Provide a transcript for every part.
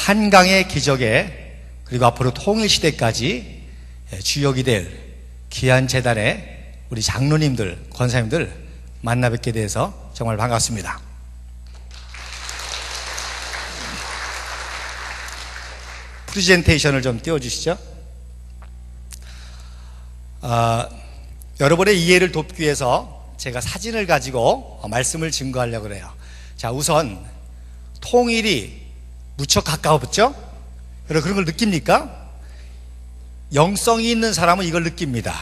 한강의 기적에 그리고 앞으로 통일시대까지 주역이 될 귀한 재단의 우리 장로님들, 권사님들 만나 뵙게 돼서 정말 반갑습니다. 프레젠테이션을 좀 띄워주시죠. 여러분의 이해를 돕기 위해서 제가 사진을 가지고 말씀을 증거하려고 그래요. 자, 우선 통일이 무척 가까웠죠? 여러분 그런 걸 느낍니까? 영성이 있는 사람은 이걸 느낍니다.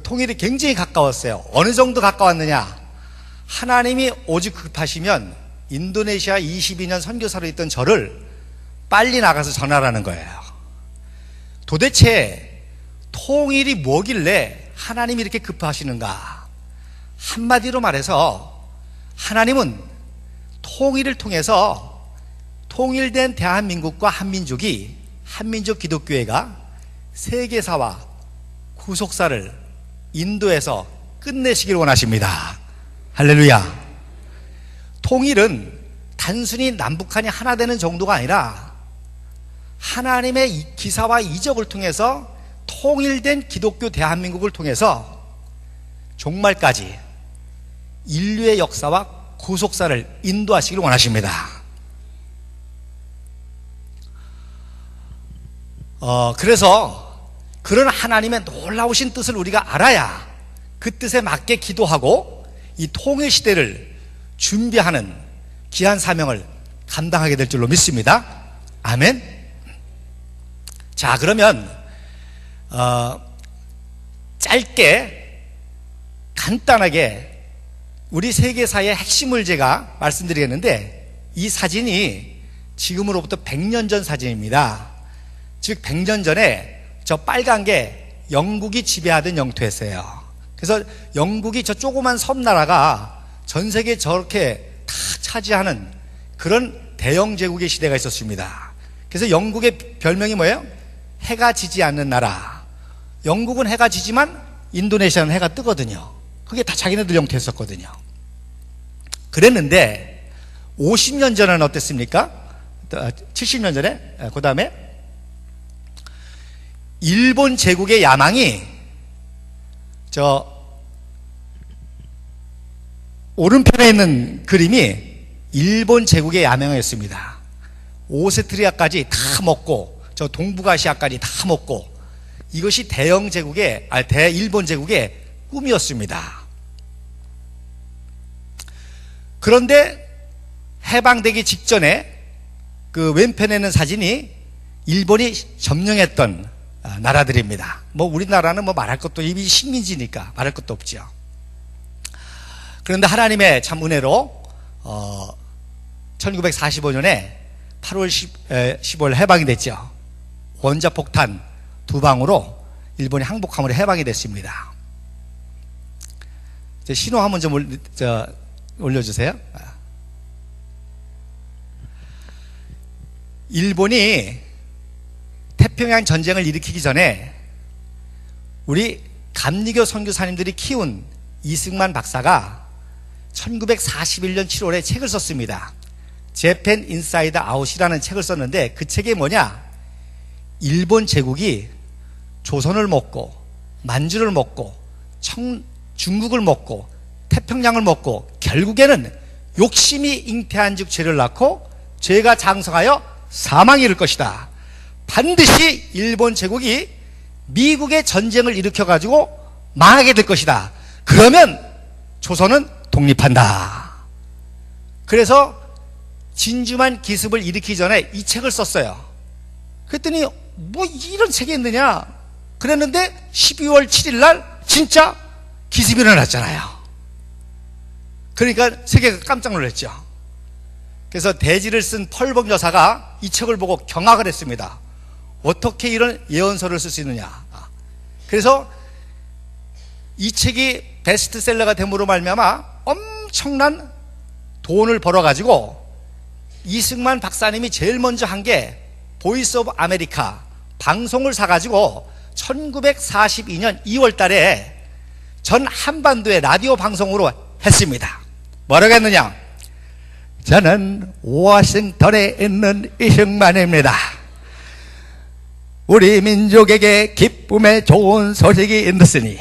통일이 굉장히 가까웠어요. 어느 정도 가까웠느냐? 하나님이 오직 급하시면 인도네시아 22년 선교사로 있던 저를 빨리 나가서 전하라는 거예요. 도대체 통일이 뭐길래 하나님이 이렇게 급하시는가? 한마디로 말해서 하나님은 통일을 통해서 통일된 대한민국과 한민족이, 한민족 기독교회가 세계사와 구속사를 인도에서 끝내시길 원하십니다. 할렐루야. 통일은 단순히 남북한이 하나 되는 정도가 아니라 하나님의 기사와 이적을 통해서 통일된 기독교 대한민국을 통해서 종말까지 인류의 역사와 구속사를 인도하시길 원하십니다. 그래서 그런 하나님의 놀라우신 뜻을 우리가 알아야 그 뜻에 맞게 기도하고 이 통일 시대를 준비하는 귀한 사명을 감당하게 될 줄로 믿습니다. 아멘. 자, 그러면 짧게 간단하게 우리 세계사의 핵심을 제가 말씀드리겠는데, 이 사진이 지금으로부터 100년 전 사진입니다. 즉 100년 전에 저 빨간 게 영국이 지배하던 영토였어요. 그래서 영국이 저 조그만 섬나라가 전 세계 저렇게 다 차지하는 그런 대영 제국의 시대가 있었습니다. 그래서 영국의 별명이 뭐예요? 해가 지지 않는 나라. 영국은 해가 지지만 인도네시아는 해가 뜨거든요. 그게 다 자기네들 영토였었거든요. 그랬는데 50년 전에는 어땠습니까? 70년 전에, 그 다음에 일본 제국의 야망이, 저 오른편에 있는 그림이 일본 제국의 야망이었습니다. 오세트리아까지 다 먹고 저 동북아시아까지 다 먹고, 이것이 대영 제국의, 대일본 제국의 꿈이었습니다. 그런데 해방되기 직전에 그 왼편에 있는 사진이 일본이 점령했던 나라들입니다. 뭐 우리나라는 뭐 말할 것도, 이미 식민지니까 말할 것도 없죠. 그런데 하나님의 참 은혜로 1945년에 8월 15일 해방이 됐죠. 원자폭탄 2방으로 일본이 항복함으로 해방이 됐습니다. 신호 한번 좀 올려주세요. 일본이 태평양 전쟁을 일으키기 전에 우리 감리교 선교사님들이 키운 이승만 박사가 1941년 7월에 책을 썼습니다. 재팬 인사이드 아웃이라는 책을 썼는데, 그 책이 뭐냐? 일본 제국이 조선을 먹고 만주를 먹고 중국을 먹고 태평양을 먹고 결국에는 욕심이 잉태한 즉 죄를 낳고 죄가 장성하여 사망이 이를 것이다. 반드시 일본 제국이 미국의 전쟁을 일으켜가지고 망하게 될 것이다. 그러면 조선은 독립한다. 그래서 진주만 기습을 일으키기 전에 이 책을 썼어요. 그랬더니 뭐 이런 책이 있느냐 그랬는데 12월 7일 날 진짜 기습이 일어났잖아요. 그러니까 세계가 깜짝 놀랐죠. 그래서 대지를 쓴 펄벅 여사가 이 책을 보고 경악을 했습니다. 어떻게 이런 예언서를 쓸 수 있느냐. 그래서 이 책이 베스트셀러가 됨으로 말미암아 엄청난 돈을 벌어가지고 이승만 박사님이 제일 먼저 한 게 보이스 오브 아메리카 방송을 사가지고 1942년 2월 달에 전 한반도의 라디오 방송으로 했습니다. 뭐라고 했느냐? 저는 워싱턴에 있는 이승만입니다. 우리 민족에게 기쁨의 좋은 소식이 있으니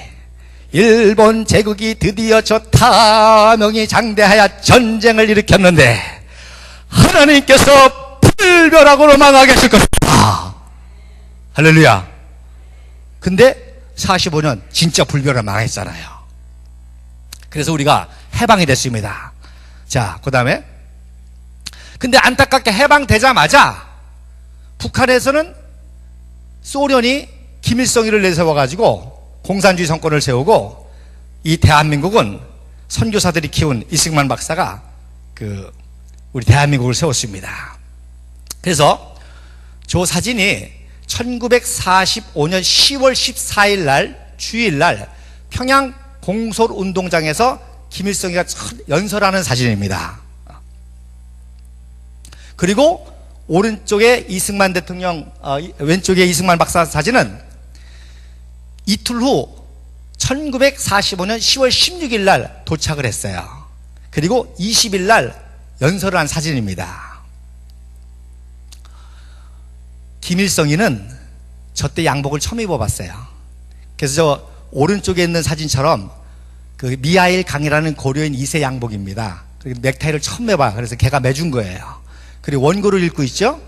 일본 제국이 드디어 저 타명이 장대하여 전쟁을 일으켰는데 하나님께서 불벼락으로 망하게 하실 것입니다. 할렐루야. 근데 45년 진짜 불벼락 망했잖아요. 그래서 우리가 해방이 됐습니다. 자, 그 다음에 근데 안타깝게 해방되자마자 북한에서는 소련이 김일성이를 내세워가지고 공산주의 정권을 세우고 이 대한민국은 선교사들이 키운 이승만 박사가 우리 대한민국을 세웠습니다. 그래서 저 사진이 1945년 10월 14일 날 주일날 평양 공설운동장에서 김일성이가 연설하는 사진입니다. 그리고 오른쪽에 이승만 대통령, 왼쪽에 이승만 박사 사진은 이틀 후 1945년 10월 16일 날 도착을 했어요. 그리고 20일 날 연설을 한 사진입니다. 김일성이는 저 때 양복을 처음 입어봤어요. 그래서 저 오른쪽에 있는 사진처럼 그 미하일 강이라는 고려인 2세 양복입니다. 그리고 넥타이를 처음 매봐. 그래서 걔가 매준 거예요. 그리고 원고를 읽고 있죠?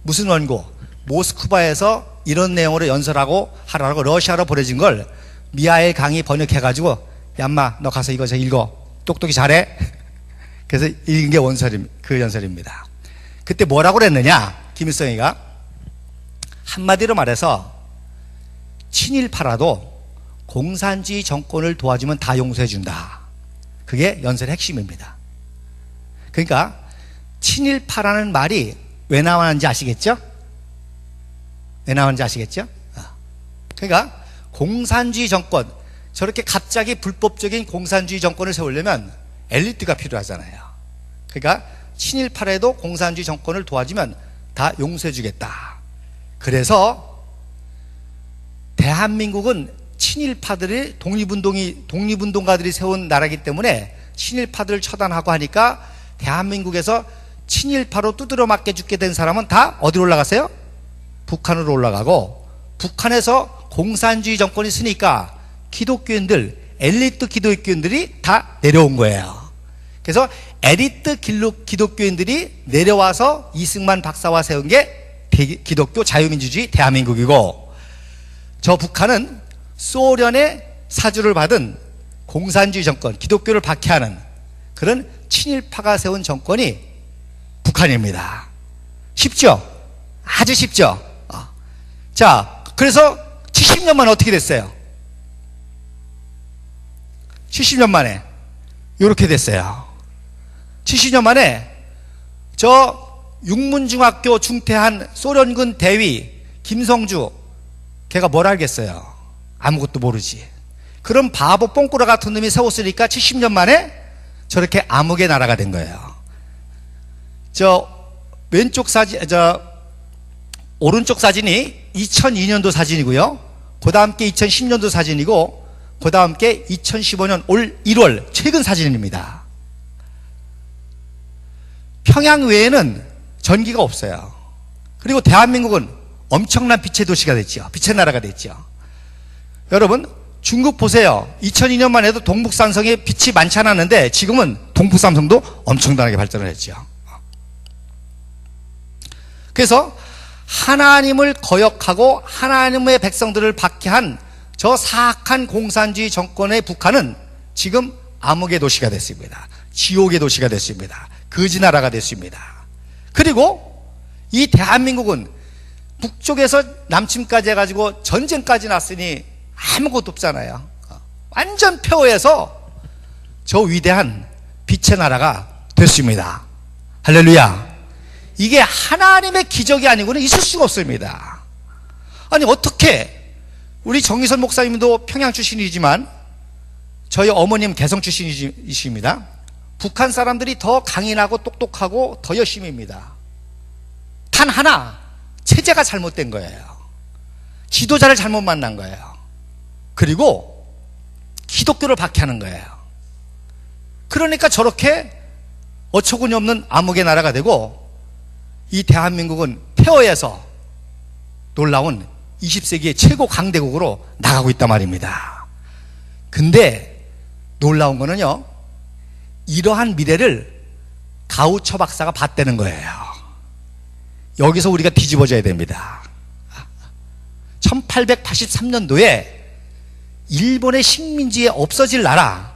무슨 원고? 모스크바에서 이런 내용으로 연설하고 하라고 러시아로 보내진 걸 미하일 강이 번역해가지고 야 인마 너 가서 이거 읽어. 똑똑히 잘해. 그래서 읽은 게 그 연설입니다. 그때 뭐라고 그랬느냐? 김일성이가 한마디로 말해서 친일파라도 공산주의 정권을 도와주면 다 용서해준다. 그게 연설의 핵심입니다. 그러니까 친일파라는 말이 왜 나왔는지 아시겠죠? 왜 나왔는지 아시겠죠? 그러니까 공산주의 정권, 저렇게 갑자기 불법적인 공산주의 정권을 세우려면 엘리트가 필요하잖아요. 그러니까 친일파라도 공산주의 정권을 도와주면 다 용서해주겠다. 그래서 대한민국은 친일파들이 독립운동가들이 세운 나라이기 때문에 친일파들을 처단하고 하니까 대한민국에서 친일파로 두드려 맞게 죽게 된 사람은 다 어디로 올라가세요? 북한으로 올라가고, 북한에서 공산주의 정권이 있으니까 기독교인들, 엘리트 기독교인들이 다 내려온 거예요. 그래서 엘리트 기독교인들이 내려와서 이승만 박사와 세운 게 기독교 자유민주주의 대한민국이고, 저 북한은 소련의 사주를 받은 공산주의 정권, 기독교를 박해하는 그런 친일파가 세운 정권이 북한입니다. 쉽죠? 아주 쉽죠? 자, 그래서 70년 만에 어떻게 됐어요? 70년 만에 이렇게 됐어요. 70년 만에 저 육문중학교 중퇴한 소련군 대위 김성주, 걔가 뭘 알겠어요? 아무것도 모르지. 그런 바보 뽕꾸라 같은 놈이 세웠으니까 70년 만에 저렇게 암흑의 나라가 된 거예요. 저 왼쪽 사진, 오른쪽 사진이 2002년도 사진이고요. 그 다음 게 2010년도 사진이고, 그 다음 게 2015년 올 1월 최근 사진입니다. 평양 외에는 전기가 없어요. 그리고 대한민국은 엄청난 빛의 도시가 됐죠. 빛의 나라가 됐죠. 여러분, 중국 보세요. 2002년만 해도 동북삼성에 빛이 많지 않았는데 지금은 동북삼성도 엄청나게 발전을 했죠. 그래서 하나님을 거역하고 하나님의 백성들을 박해한 저 사악한 공산주의 정권의 북한은 지금 암흑의 도시가 됐습니다. 지옥의 도시가 됐습니다. 거지 나라가 됐습니다. 그리고 이 대한민국은 북쪽에서 남침까지 해가지고 전쟁까지 났으니 아무것도 없잖아요. 완전 폐허해서 저 위대한 빛의 나라가 됐습니다. 할렐루야. 이게 하나님의 기적이 아니고는 있을 수가 없습니다. 아니 어떻게, 우리 정의선 목사님도 평양 출신이지만 저희 어머님 개성 출신이십니다. 북한 사람들이 더 강인하고 똑똑하고 더 열심히입니다. 단 하나, 체제가 잘못된 거예요. 지도자를 잘못 만난 거예요. 그리고 기독교를 박해하는 거예요. 그러니까 저렇게 어처구니 없는 암흑의 나라가 되고 이 대한민국은 폐허에서 놀라운 20세기의 최고 강대국으로 나가고 있단 말입니다. 근데 놀라운 거는요, 이러한 미래를 가우처 박사가 봤다는 거예요. 여기서 우리가 뒤집어져야 됩니다. 1883년도에 일본의 식민지에 없어질 나라,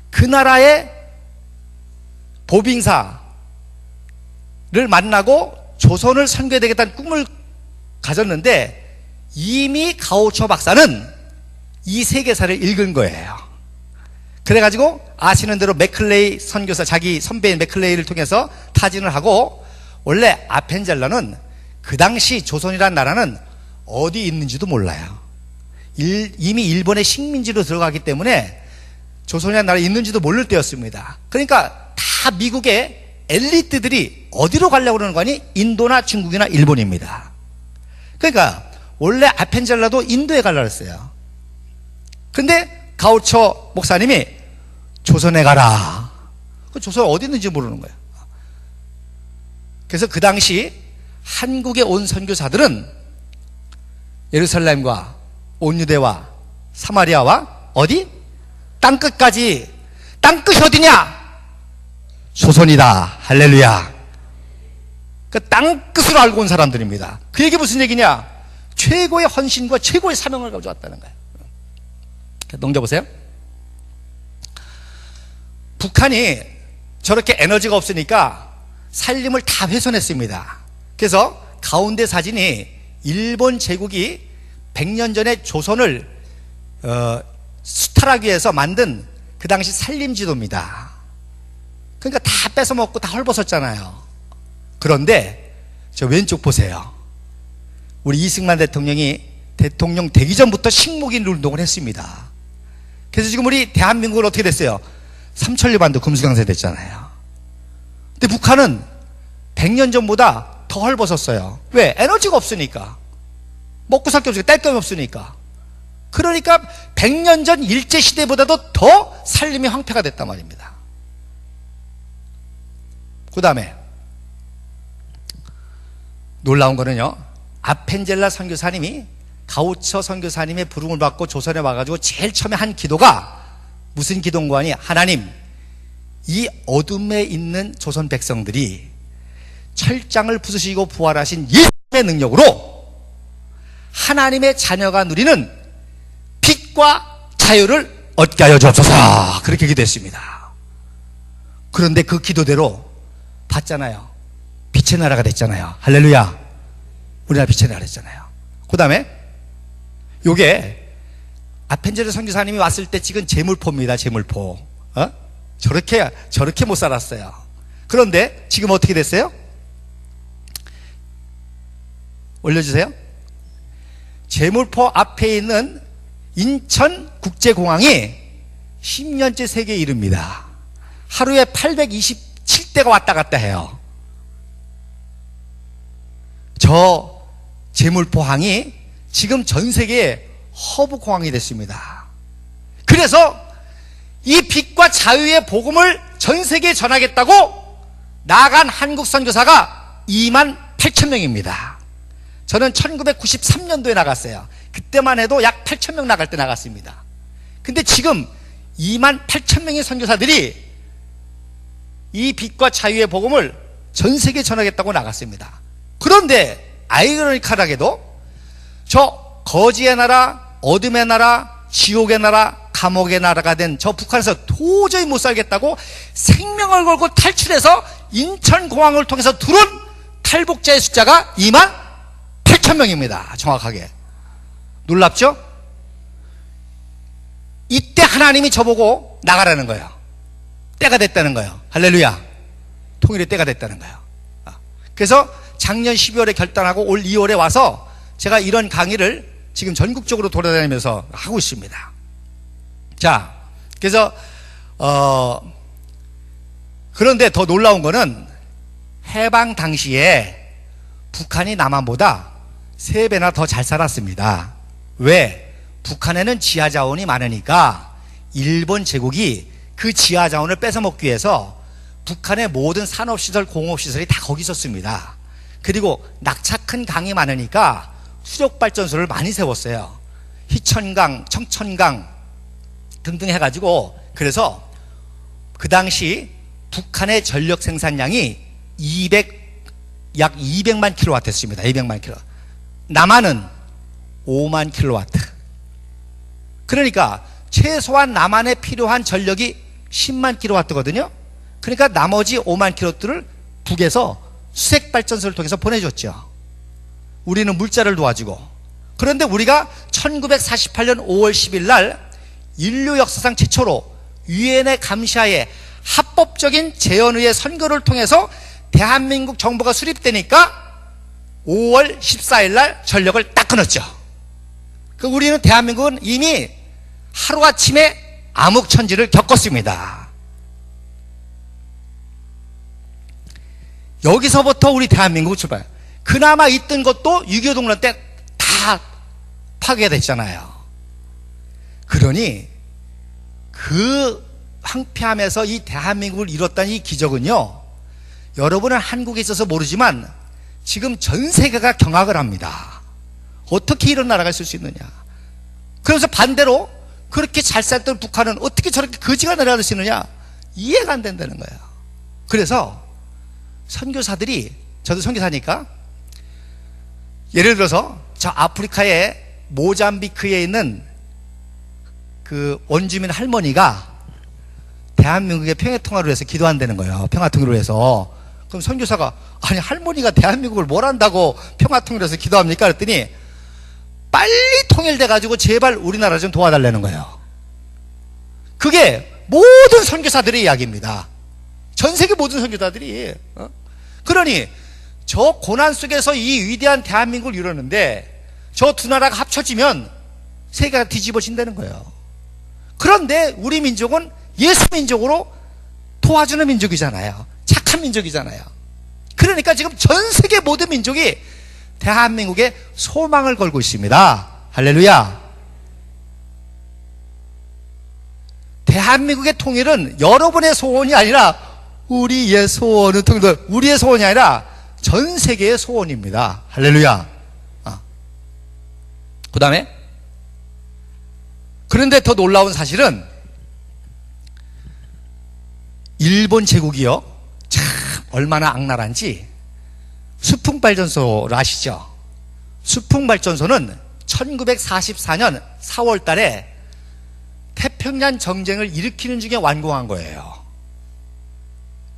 그 나라의 보빙사를 만나고 조선을 선교해야 되겠다는 꿈을 가졌는데 이미 가오초 박사는 이 세계사를 읽은 거예요. 그래가지고 아시는 대로 맥클레이 선교사, 자기 선배인 맥클레이를 통해서 타진을 하고, 원래 아펜젤러는 그 당시 조선이라는 나라는 어디 있는지도 몰라요. 이미 일본의 식민지로 들어가기 때문에 조선이라는 나라에 있는지도 모를 때였습니다. 그러니까 다 미국의 엘리트들이 어디로 가려고 그러는 거니? 인도나 중국이나 일본입니다. 그러니까 원래 아펜젤러도 인도에 가려고 했어요. 근데 가우처 목사님이 조선에 가라. 조선 어디 있는지 모르는 거예요. 그래서 그 당시 한국에 온 선교사들은 예루살렘과 온유대와 사마리아와 어디? 땅끝까지. 땅끝이 어디냐? 조선이다. 할렐루야. 그 땅끝으로 알고 온 사람들입니다. 그 얘기 무슨 얘기냐? 최고의 헌신과 최고의 사명을 가져왔다는 거예요. 넘겨보세요. 북한이 저렇게 에너지가 없으니까 살림을 다 훼손했습니다. 그래서 가운데 사진이 일본 제국이 100년 전에 조선을 수탈하기 위해서 만든 그 당시 살림지도입니다. 그러니까 다 뺏어먹고 다 헐벗었잖아요. 그런데 저 왼쪽 보세요. 우리 이승만 대통령이 대통령 되기 전부터 식목인 운동을 했습니다. 그래서 지금 우리 대한민국은 어떻게 됐어요? 삼천리반도 금수강세 됐잖아요. 근데 북한은 100년 전보다 더 헐벗었어요. 왜? 에너지가 없으니까. 먹고 살 게 없으니까, 뗄 게 없으니까. 그러니까 100년 전 일제시대보다도 더 살림이 황폐가 됐단 말입니다. 그 다음에 놀라운 거는요, 아펜젤라 선교사님이 가우처 선교사님의 부름을 받고 조선에 와가지고 제일 처음에 한 기도가 무슨 기도인 거니? 하나님, 이 어둠에 있는 조선 백성들이 철장을 부수시고 부활하신 예수님의 능력으로 하나님의 자녀가 누리는 빛과 자유를 얻게 하여 주옵소서. 그렇게 기도했습니다. 그런데 그 기도대로 봤잖아요. 빛의 나라가 됐잖아요. 할렐루야. 우리나라 빛의 나라 됐잖아요. 그 다음에 요게 아펜젤러 선교사님이 왔을 때 찍은 제물포입니다. 제물포. 저렇게 못 살았어요. 그런데 지금 어떻게 됐어요? 올려주세요. 제물포 앞에 있는 인천국제공항이 10년째 세계에 이릅니다. 하루에 827대가 왔다 갔다 해요. 저 제물포항이 지금 전 세계의 허브공항이 됐습니다. 그래서 이 빛과 자유의 복음을 전 세계에 전하겠다고 나간 한국 선교사가 28,000명입니다. 저는 1993년도에 나갔어요. 그때만 해도 약 8,000명 나갈 때 나갔습니다. 근데 지금 28,000명의 선교사들이 이 빛과 자유의 복음을 전 세계에 전하겠다고 나갔습니다. 그런데 아이러니컬하게도 저 거지의 나라, 어둠의 나라, 지옥의 나라, 감옥의 나라가 된 저 북한에서 도저히 못 살겠다고 생명을 걸고 탈출해서 인천공항을 통해서 들어온 탈북자의 숫자가 28,000명입니다. 정확하게. 놀랍죠? 이때 하나님이 저보고 나가라는 거예요. 때가 됐다는 거예요. 할렐루야. 통일의 때가 됐다는 거예요. 그래서 작년 12월에 결단하고 올 2월에 와서 제가 이런 강의를 지금 전국적으로 돌아다니면서 하고 있습니다. 자, 그래서 그런데 더 놀라운 거는 해방 당시에 북한이 남한보다 3배나 더 잘 살았습니다. 왜? 북한에는 지하자원이 많으니까 일본 제국이 그 지하자원을 뺏어먹기 위해서 북한의 모든 산업시설, 공업시설이 다 거기 있었습니다. 그리고 낙차 큰 강이 많으니까 수력발전소를 많이 세웠어요. 희천강, 청천강 등등 해가지고. 그래서 그 당시 북한의 전력 생산량이 약 200만 킬로와트였습니다. 200만 킬로. 남한은 5만 킬로와트. 그러니까 최소한 남한에 필요한 전력이 10만 킬로와트거든요. 그러니까 나머지 5만 킬로와트를 북에서 수색발전소를 통해서 보내줬죠. 우리는 물자를 도와주고. 그런데 우리가 1948년 5월 10일 날 인류 역사상 최초로 유엔의 감시하에 합법적인 재헌의회 선거를 통해서 대한민국 정부가 수립되니까 5월 14일 날 전력을 딱 끊었죠. 우리는 대한민국은 이미 하루아침에 암흑천지를 겪었습니다. 여기서부터 우리 대한민국은 출발. 그나마 있던 것도 6.25 동란 때 다 파괴됐잖아요. 그러니 그 황폐함에서 이 대한민국을 이뤘다는 이 기적은요, 여러분은 한국에 있어서 모르지만 지금 전 세계가 경악을 합니다. 어떻게 이런 나라가 있을 수 있느냐. 그래서 반대로 그렇게 잘 살던 북한은 어떻게 저렇게 거지가 내려갈 수 있느냐, 이해가 안 된다는 거예요. 그래서 선교사들이, 저도 선교사니까, 예를 들어서 저 아프리카의 모잠비크에 있는 그 원주민 할머니가 대한민국의 평화통일을 위해서 기도한다는 거예요. 평화통일을 위해서. 그럼 선교사가, 아니 할머니가 대한민국을 뭘 한다고 평화통일을 위해서 기도합니까? 그랬더니 빨리 통일돼 가지고 제발 우리나라 좀 도와달라는 거예요. 그게 모든 선교사들의 이야기입니다. 전 세계 모든 선교사들이. 그러니 저 고난 속에서 이 위대한 대한민국을 이루는데 저 두 나라가 합쳐지면 세계가 뒤집어진다는 거예요. 그런데 우리 민족은 예수 민족으로 도와주는 민족이잖아요. 착한 민족이잖아요. 그러니까 지금 전 세계 모든 민족이 대한민국에 소망을 걸고 있습니다. 할렐루야. 대한민국의 통일은 여러분의 소원이 아니라 우리의 소원은 우리의 소원이 아니라 전 세계의 소원입니다. 할렐루야. 그 다음에, 그런데 더 놀라운 사실은 일본 제국이요, 참 얼마나 악랄한지 수풍발전소를 아시죠? 수풍발전소는 1944년 4월 달에 태평양 정쟁을 일으키는 중에 완공한 거예요.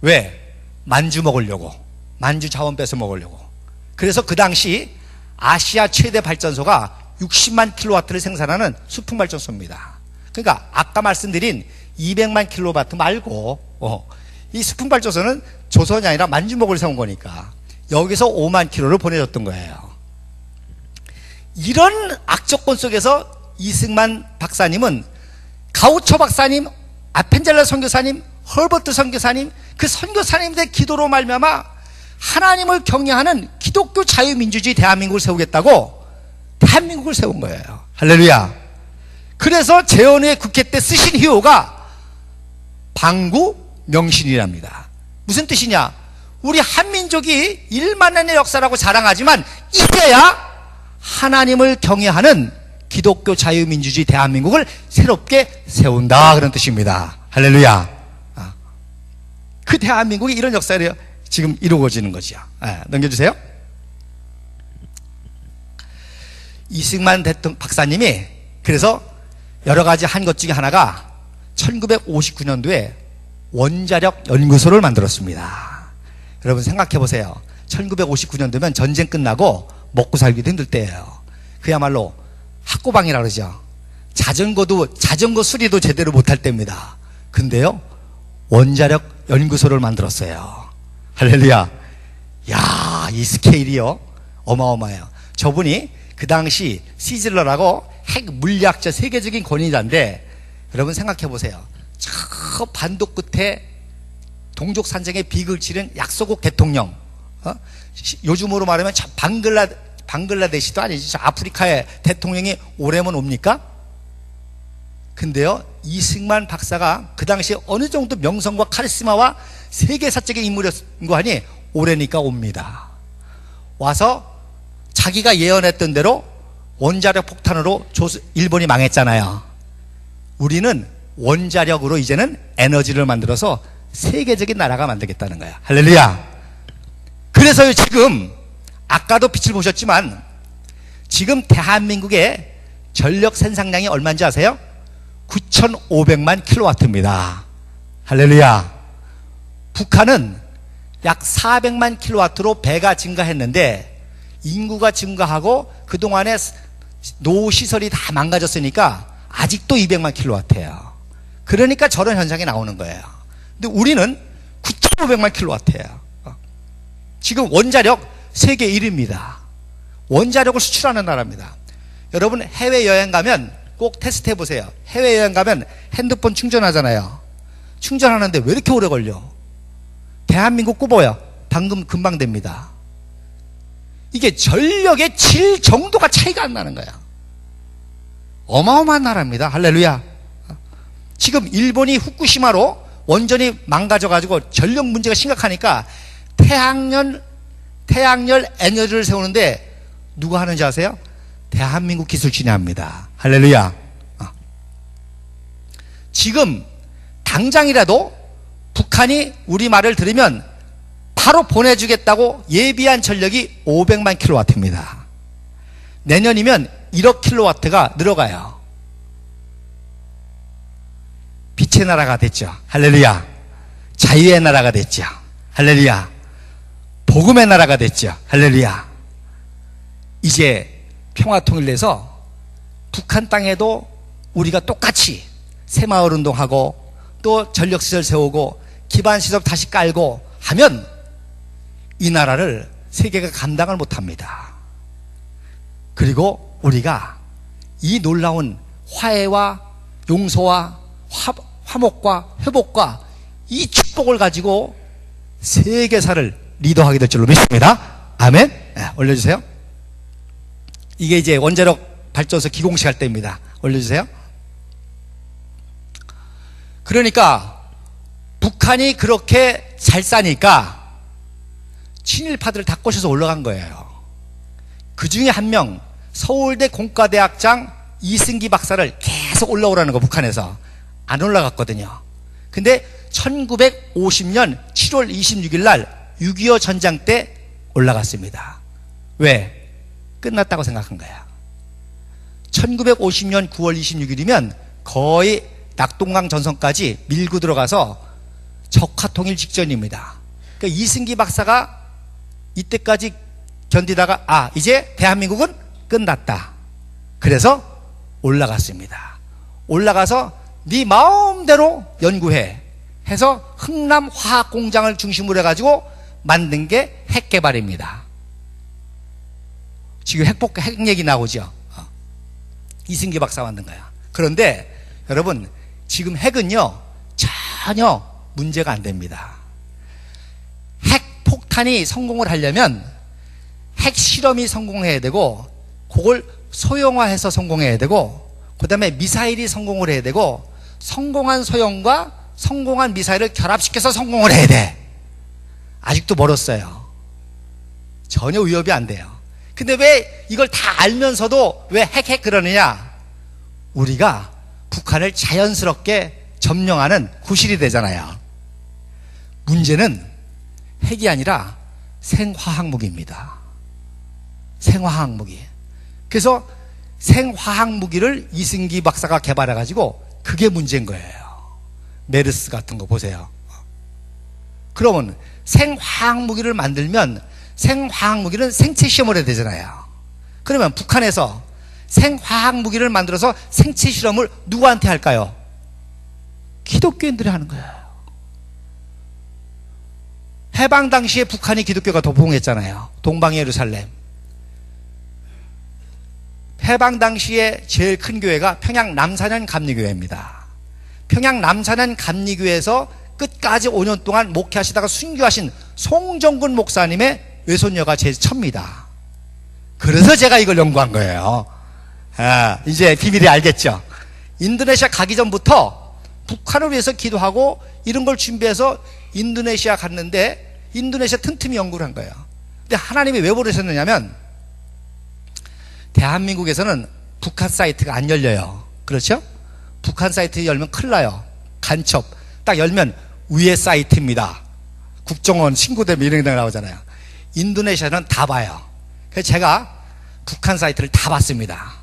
왜? 만주 먹으려고. 만주 자원 뺏어 먹으려고. 그래서 그 당시 아시아 최대 발전소가 60만 킬로와트를 생산하는 수풍발전소입니다. 그러니까 아까 말씀드린 200만 킬로와트 말고 이 수풍발전소는 조선이 아니라 만주목을 세운 거니까 여기서 5만 킬로를 보내줬던 거예요. 이런 악조건 속에서 이승만 박사님은 가우초 박사님, 아펜젤라 선교사님, 헐버트 선교사님, 그 선교사님들의 기도로 말미암아 하나님을 경외하는 기독교 자유민주주의 대한민국을 세우겠다고 대한민국을 세운 거예요. 할렐루야. 그래서 재헌의 국회 때 쓰신 희호가 방구 명신이랍니다. 무슨 뜻이냐? 우리 한민족이 1만 년의 역사라고 자랑하지만 이제야 하나님을 경외하는 기독교 자유민주주의 대한민국을 새롭게 세운다, 그런 뜻입니다. 할렐루야. 그 대한민국이 이런 역사를 지금 이루어지는 거죠. 넘겨주세요. 이승만 대통령 박사님이 그래서 여러 가지 한 것 중에 하나가 1959년도에 원자력 연구소를 만들었습니다. 여러분 생각해 보세요. 1959년도면 전쟁 끝나고 먹고 살기도 힘들 때예요. 그야말로 학고방이라 그러죠. 자전거 수리도 제대로 못할 때입니다. 근데요, 원자력 연구소를 만들었어요. 할렐루야. 야, 이 스케일이요, 어마어마해요. 저분이 그 당시 시즐러라고 핵 물리학자 세계적인 권위자인데, 여러분 생각해 보세요. 저 반도 끝에 동족 산정의 비극을 치른 약소국 대통령, 요즘으로 말하면 저 방글라데시도 아니지, 저 아프리카의 대통령이 오래면 옵니까? 근데요, 이승만 박사가 그 당시에 어느 정도 명성과 카리스마와 세계사적인 인물이었는 거 아니? 오래니까 옵니다. 와서 자기가 예언했던 대로 원자력 폭탄으로 일본이 망했잖아요. 우리는 원자력으로 이제는 에너지를 만들어서 세계적인 나라가 만들겠다는 거야. 할렐루야. 그래서 지금 아까도 빛을 보셨지만 지금 대한민국의 전력 생산량이 얼마인지 아세요? 9,500만 킬로와트입니다. 할렐루야. 북한은 약 400만 킬로와트로 배가 증가했는데 인구가 증가하고 그동안에 노시설이 다 망가졌으니까 아직도 200만 킬로와트예요. 그러니까 저런 현상이 나오는 거예요. 근데 우리는 9,500만 킬로와트예요. 지금 원자력 세계 1위입니다. 원자력을 수출하는 나라입니다. 여러분 해외여행 가면 꼭 테스트 해보세요. 해외여행 가면 핸드폰 충전하잖아요. 충전하는데 왜 이렇게 오래 걸려? 대한민국 꼽아요. 방금 금방 됩니다. 이게 전력의 질 정도가 차이가 안 나는 거야. 어마어마한 나라입니다. 할렐루야. 지금 일본이 후쿠시마로 원전이 망가져가지고 전력 문제가 심각하니까 태양열 에너지를 세우는데 누가 하는지 아세요? 대한민국 기술진이 합니다. 할렐루야. 지금 당장이라도 북한이 우리 말을 들으면 바로 보내주겠다고 예비한 전력이 500만 킬로와트입니다. 내년이면 1억 킬로와트가 늘어가요. 빛의 나라가 됐죠. 할렐루야. 자유의 나라가 됐죠. 할렐루야. 복음의 나라가 됐죠. 할렐루야. 이제 평화통일돼서 북한 땅에도 우리가 똑같이 새마을운동하고 또 전력시설 세우고 기반시설 다시 깔고 하면 이 나라를 세계가 감당을 못합니다. 그리고 우리가 이 놀라운 화해와 용서와 화목과 회복과 이 축복을 가지고 세계사를 리더하게 될 줄로 믿습니다. 아멘. 네, 올려주세요. 이게 이제 원자력 발전소 기공식 할 때입니다. 올려주세요. 그러니까 북한이 그렇게 잘 싸니까 친일파들을 다 꼬셔서 올라간 거예요. 그 중에 한 명 서울대 공과대학장 이승기 박사를 계속 올라오라는 거. 북한에서 안 올라갔거든요. 근데 1950년 7월 26일 날 6.25 전장 때 올라갔습니다. 왜? 끝났다고 생각한 거야. 1950년 9월 26일이면 거의 낙동강 전선까지 밀고 들어가서 적화통일 직전입니다. 그러니까 이승기 박사가 이때까지 견디다가 이제 대한민국은 끝났다. 그래서 올라갔습니다. 올라가서 네 마음대로 연구해 해서 흥남화학공장을 중심으로 해가지고 만든 게 핵개발입니다. 지금 핵 얘기 나오죠. 이승기 박사 만든 거야. 그런데 여러분 지금 핵은요 전혀 문제가 안 됩니다. 핵폭탄이 성공을 하려면 핵실험이 성공해야 되고 그걸 소형화해서 성공해야 되고 그 다음에 미사일이 성공을 해야 되고 성공한 소형과 성공한 미사일을 결합시켜서 성공을 해야 돼. 아직도 멀었어요. 전혀 위협이 안 돼요. 근데 왜 이걸 다 알면서도 왜 핵 그러느냐? 우리가 북한을 자연스럽게 점령하는 구실이 되잖아요. 문제는 핵이 아니라 생화학무기입니다. 생화학무기. 그래서 생화학무기를 이승기 박사가 개발해가지고 그게 문제인 거예요. 메르스 같은 거 보세요. 그러면 생화학무기를 만들면 생화학무기는 생체시험을 해야 되잖아요. 그러면 북한에서 생화학무기를 만들어서 생체실험을 누구한테 할까요? 기독교인들이 하는 거예요. 해방 당시에 북한이 기독교가 도봉했잖아요. 동방 예루살렘. 해방 당시에 제일 큰 교회가 평양 남사년 감리교회입니다. 평양 남사년 감리교회에서 끝까지 5년 동안 목회하시다가 순교하신 송정근 목사님의 외손녀가 제 처입니다. 그래서 제가 이걸 연구한 거예요. 이제 비밀이 알겠죠? 인도네시아 가기 전부터 북한을 위해서 기도하고 이런 걸 준비해서 인도네시아 갔는데 인도네시아 틈틈이 연구를 한 거예요. 근데 하나님이 왜 보내셨느냐면 대한민국에서는 북한 사이트가 안 열려요. 그렇죠? 북한 사이트 열면 큰일 나요. 간첩. 딱 열면 위에 사이트입니다. 국정원 신고되면 이런 게 나오잖아요. 인도네시아는 다 봐요. 그래서 제가 북한 사이트를 다 봤습니다.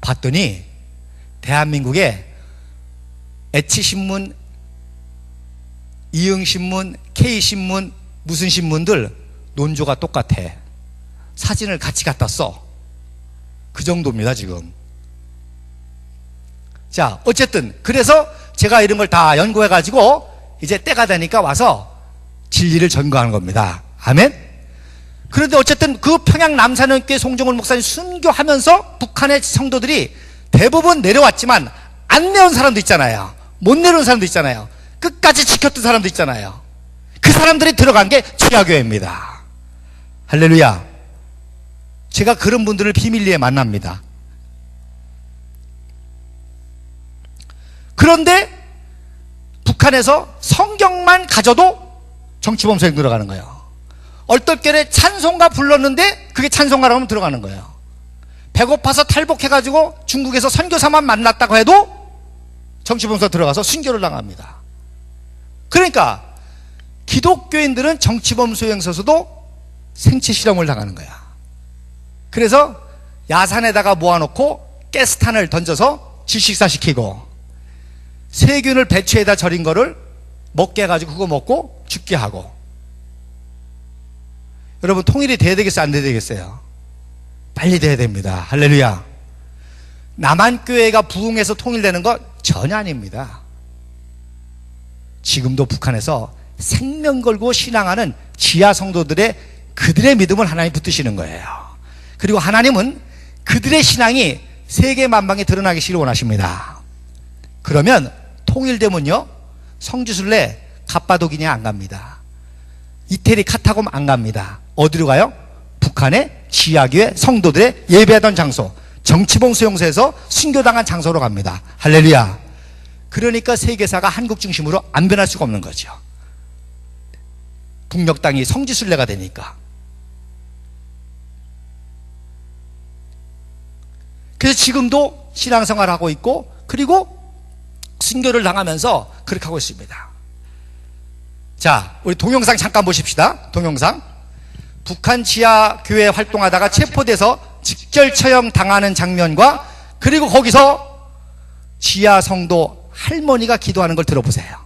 봤더니 대한민국에 애치신문, 이응신문, K신문, 무슨 신문들 논조가 똑같아. 사진을 같이 갖다 써. 그 정도입니다 지금. 자, 어쨌든 그래서 제가 이런 걸 다 연구해 가지고 이제 때가 되니까 와서 진리를 전거하는 겁니다. 아멘. 그런데 어쨌든 그 평양 남산연교회 송정훈 목사님 순교하면서 북한의 성도들이 대부분 내려왔지만 안 내온 사람도 있잖아요. 못 내려온 사람도 있잖아요. 끝까지 지켰던 사람도 있잖아요. 그 사람들이 들어간 게 지하교회입니다. 할렐루야. 제가 그런 분들을 비밀리에 만납니다. 그런데 북한에서 성경만 가져도 정치범 소행 들어가는 거예요. 얼떨결에 찬송가 불렀는데 그게 찬송가라고 하면 들어가는 거예요. 배고파서 탈북해가지고 중국에서 선교사만 만났다고 해도 정치범소 들어가서 순교를 당합니다. 그러니까 기독교인들은 정치범 소행서서도 생체 실험을 당하는 거야. 그래서 야산에다가 모아놓고 가스탄을 던져서 질식사시키고 세균을 배추에다 절인 거를 먹게 해가지고 그거 먹고 죽게 하고. 여러분 통일이 돼야 되겠어요? 안 돼야 되겠어요? 빨리 돼야 됩니다. 할렐루야. 남한교회가 부흥해서 통일되는 거 전혀 아닙니다. 지금도 북한에서 생명 걸고 신앙하는 지하 성도들의 그들의 믿음을 하나님 붙드시는 거예요. 그리고 하나님은 그들의 신앙이 세계 만방에 드러나기를 원하십니다. 그러면 통일되면요 성지순례 갑바도기냐 안 갑니다. 이태리 카타콤 안 갑니다. 어디로 가요? 북한의 지하교회 성도들의 예배하던 장소, 정치봉 수용소에서 순교당한 장소로 갑니다. 할렐루야. 그러니까 세계사가 한국 중심으로 안 변할 수가 없는 거죠. 북녘 땅이 성지순례가 되니까. 그래서 지금도 신앙생활을 하고 있고 그리고 순교를 당하면서 그렇게 하고 있습니다. 자, 우리 동영상 잠깐 보십시다. 동영상. 북한 지하교회 활동하다가 체포돼서 직결 처형 당하는 장면과 그리고 거기서 지하 성도 할머니가 기도하는 걸 들어보세요.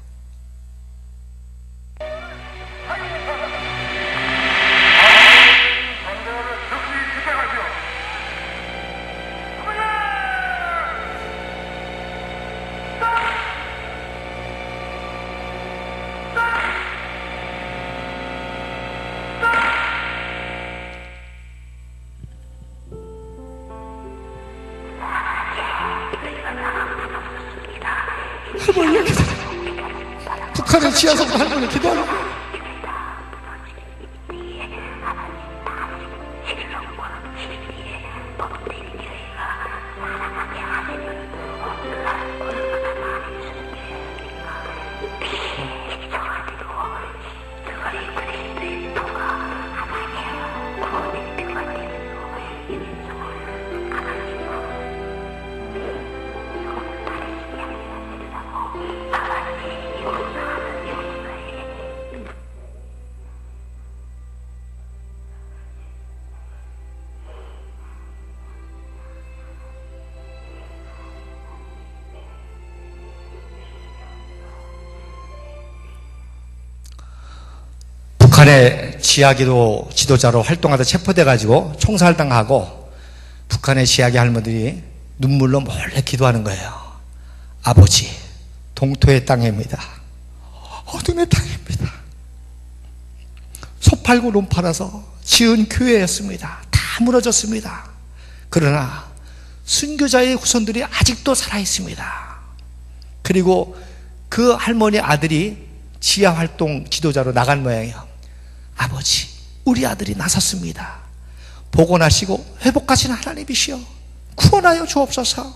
북한의 지하성도 할머니 기도하는 거예요. 북한의 지하기도 지도자로 활동하다 체포돼가지고 총살당하고 북한의 지하계 할머니들이 눈물로 몰래 기도하는 거예요. 아버지, 동토의 땅입니다. 어둠의 땅입니다. 소 팔고 놈 팔아서 지은 교회였습니다. 다 무너졌습니다. 그러나 순교자의 후손들이 아직도 살아있습니다. 그리고 그 할머니 아들이 지하활동 지도자로 나간 모양이에요. 아버지, 우리 아들이 나섰습니다. 복원하시고 회복하시는 하나님이시여 구원하여 주옵소서.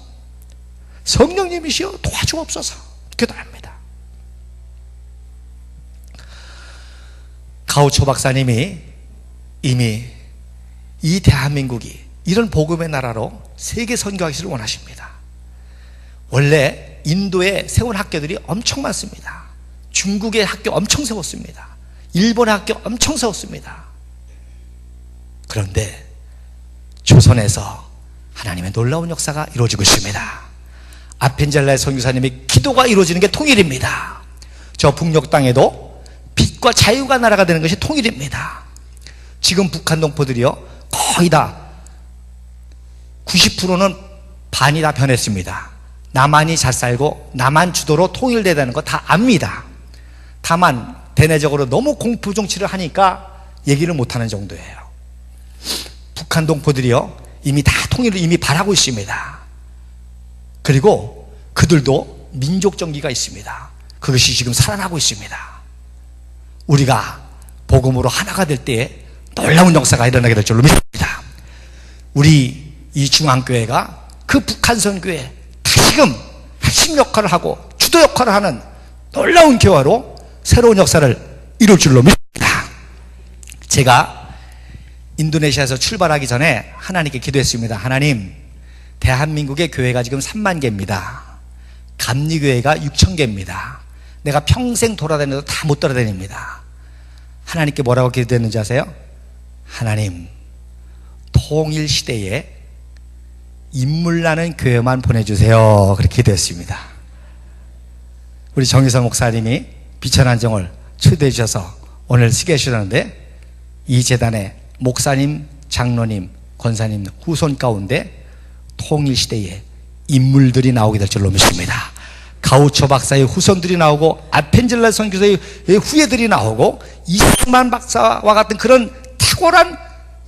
성령님이시여 도와주옵소서 기도합니다. 가우초 박사님이 이미 이 대한민국이 이런 복음의 나라로 세계 선교하기를 원하십니다. 원래 인도에 세운 학교들이 엄청 많습니다. 중국의 학교 엄청 세웠습니다. 일본의 학교 엄청 세웠습니다. 그런데 조선에서 하나님의 놀라운 역사가 이루어지고 있습니다. 아펜젤라의 선교사님의 기도가 이루어지는 게 통일입니다. 저 북녘 땅에도 빛과 자유가 나라가 되는 것이 통일입니다. 지금 북한 동포들이요 거의 다 90%는 반이 다 변했습니다. 남한이 잘 살고 남한 주도로 통일되다는 거 다 압니다. 다만 대내적으로 너무 공포 정치를 하니까 얘기를 못하는 정도예요. 북한 동포들이요 이미 다 통일을 이미 바라고 있습니다. 그리고 그들도 민족 정기가 있습니다. 그것이 지금 살아나고 있습니다. 우리가 복음으로 하나가 될 때에 놀라운 역사가 일어나게 될 줄로 믿습니다. 우리 이 중앙교회가 그 북한 선교에 다시금 핵심 역할을 하고 주도 역할을 하는 놀라운 교회로 새로운 역사를 이룰 줄로 믿습니다. 제가 인도네시아에서 출발하기 전에 하나님께 기도했습니다. 하나님, 대한민국의 교회가 지금 3만 개입니다. 감리교회가 6천 개입니다. 내가 평생 돌아다녀도 다 못 돌아다닙니다. 하나님께 뭐라고 기도했는지 아세요? 하나님, 통일시대에 인물나는 교회만 보내주세요. 그렇게 기도했습니다. 우리 정희성 목사님이 비천안정을 초대해 주셔서 오늘 쓰게 해주셨는데 이 재단에 목사님, 장로님, 권사님 후손 가운데 통일시대에 인물들이 나오게 될 줄로 믿습니다. 가우초 박사의 후손들이 나오고 아펜젤라 선교사의 후예들이 나오고 이승만 박사와 같은 그런 탁월한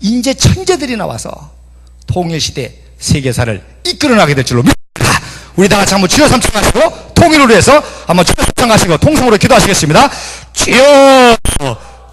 인재 천재들이 나와서 통일시대 세계사를 이끌어나게 될 줄로 믿습니다. 우리 다 같이 한번 주여 삼창하시고 통일을 위해서 한번 주여 삼창하시고 통성으로 기도하시겠습니다. 주여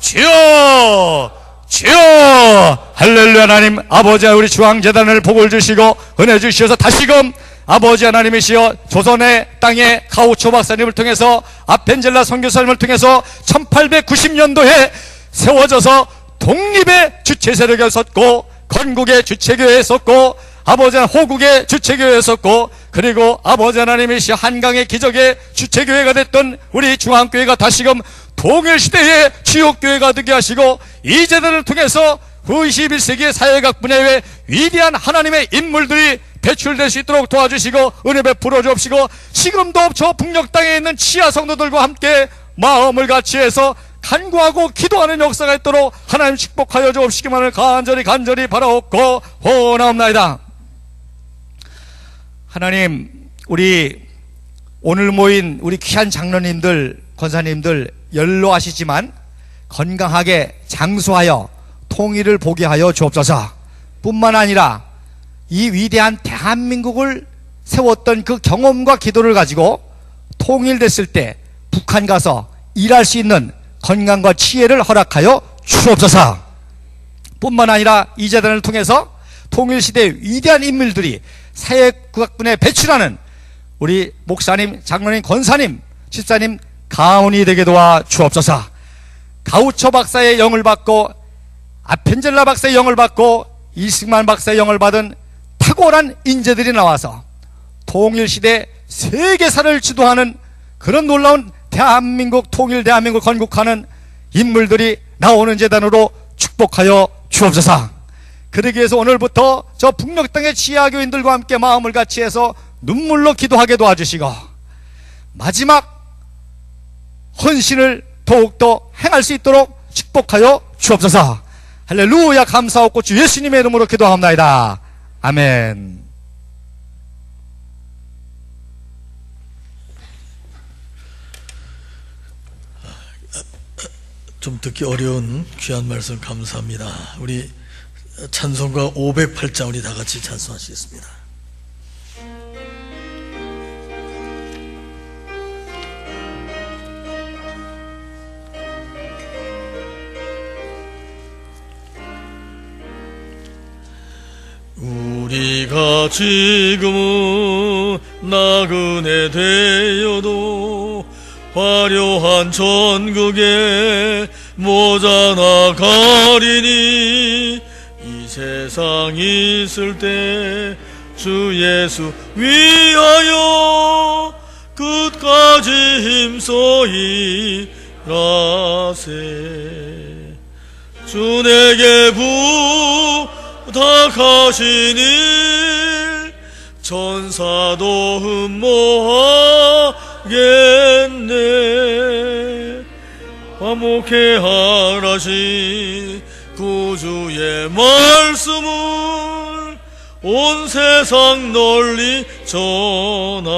주여 주여. 할렐루야. 하나님 아버지, 우리 중앙재단을 복을 주시고 은혜 주시어서 다시금 아버지 하나님이시여 조선의 땅에 가우초 박사님을 통해서 아펜젤라 선교사님을 통해서 1890년도에 세워져서 독립의 주체세력에 섰고 건국의 주체교회에 섰고 아버지 하나님 호국의 주체교회에 섰고 그리고 아버지 하나님이시여 한강의 기적의 주체교회가 됐던 우리 중앙교회가 다시금 통일시대의 주역교회가 되게 하시고 이 재단을 통해서 21세기의 사회각 분야의 위대한 하나님의 인물들이 배출될 수 있도록 도와주시고 은혜 베풀어 주옵시고 지금도 저 북녘 땅에 있는 치아 성도들과 함께 마음을 같이해서 간구하고 기도하는 역사가 있도록 하나님 축복하여 주옵시기만을 간절히 바라옵고 원하옵나이다. 하나님, 우리 오늘 모인 우리 귀한 장로님들, 권사님들 연로하시지만 건강하게 장수하여 통일을 보게 하여 주옵소서. 뿐만 아니라 이 위대한 대한민국을 세웠던 그 경험과 기도를 가지고 통일됐을 때 북한 가서 일할 수 있는 건강과 지혜를 허락하여 주옵소서. 뿐만 아니라 이 재단을 통해서 통일시대의 위대한 인물들이 사회국악분에 배출하는 우리 목사님, 장로님, 권사님, 집사님 가문이 되게 도와 주옵소서. 가우초 박사의 영을 받고 아펜젤라 박사의 영을 받고 이승만 박사의 영을 받은 탁월한 인재들이 나와서 통일시대 세계사를 지도하는 그런 놀라운 대한민국 통일 대한민국을 건국하는 인물들이 나오는 재단으로 축복하여 주옵소서. 그러기 위해서 오늘부터 저 북녘 땅의 지하교인들과 함께 마음을 같이해서 눈물로 기도하게 도와주시고 마지막 헌신을 더욱더 행할 수 있도록 축복하여 주옵소서. 할렐루야. 감사하고 주 예수님의 이름으로 기도합나이다. 아멘. 좀 듣기 어려운 귀한 말씀 감사합니다. 우리 찬송가 508장 우리 다 같이 찬송하시겠습니다. 우리 우리가 지금은 나그네 되어도 화려한 천국에 모자나 가리니 이 세상 있을 때 주 예수 위하여 끝까지 힘써 일하세. 주 내게 부탁하신 일 천사도 흠모하겠네. 화목해 하라신 구주의 말씀을 온 세상 널리 전하세.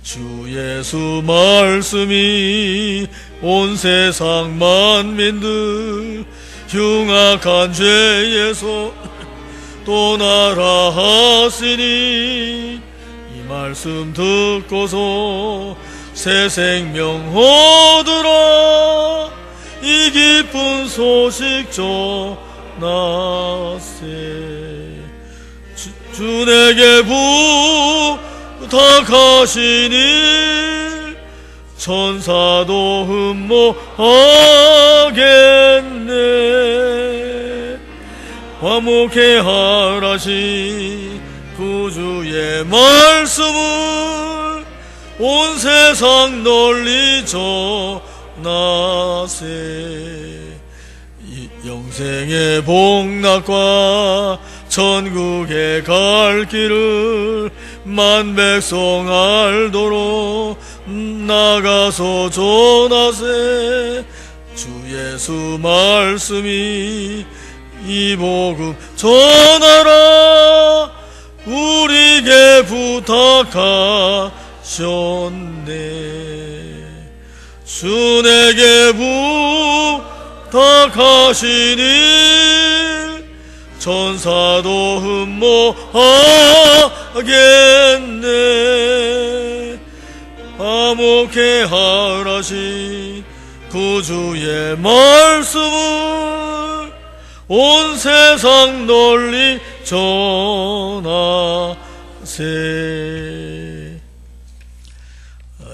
주 예수 말씀이 온 세상 만민들 흉악한 죄에서 떠나라 하시니 이 말씀 듣고서 새 생명 얻으라. 이 기쁜 소식 전하세. 주 내게 부탁하신 일 천사도 흠모하겠네. 화목해 하라신 구주의 말씀을 온 세상 널리 전하세. 영생의 복락과 천국에 갈 길을 만백성 알도록 나가서 전하세. 주 예수 말씀이 이 복음 전하라. 우리에게 부탁하셨네. 주 내게 부탁하신 일 천사도 흠모하겠네. 화목해 하라신 구주의 말씀을 온 세상 널리 전하세.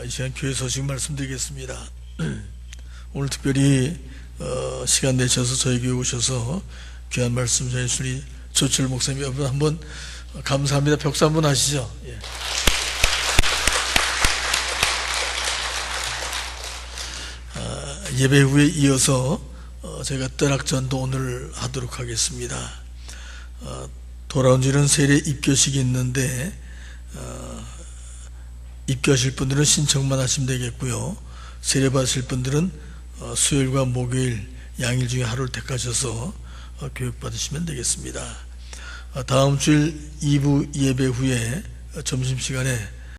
이 시간 교회 소식 말씀드리겠습니다. 오늘 특별히 시간 내셔서 저희 교회 오셔서 귀한 말씀 전해주신 우리 조철 목사님 여러분 한번 감사합니다. 벽수 한번 하시죠. 예. 예배 후에 이어서 제가 떡락전도 오늘 하도록 하겠습니다. 돌아온 지는 세례 입교식이 있는데 입교하실 분들은 신청만 하시면 되겠고요. 세례 받으실 분들은 수요일과 목요일 양일 중에 하루를 택하셔서 교육받으시면 되겠습니다. 다음 주일 2부 예배 후에 점심시간에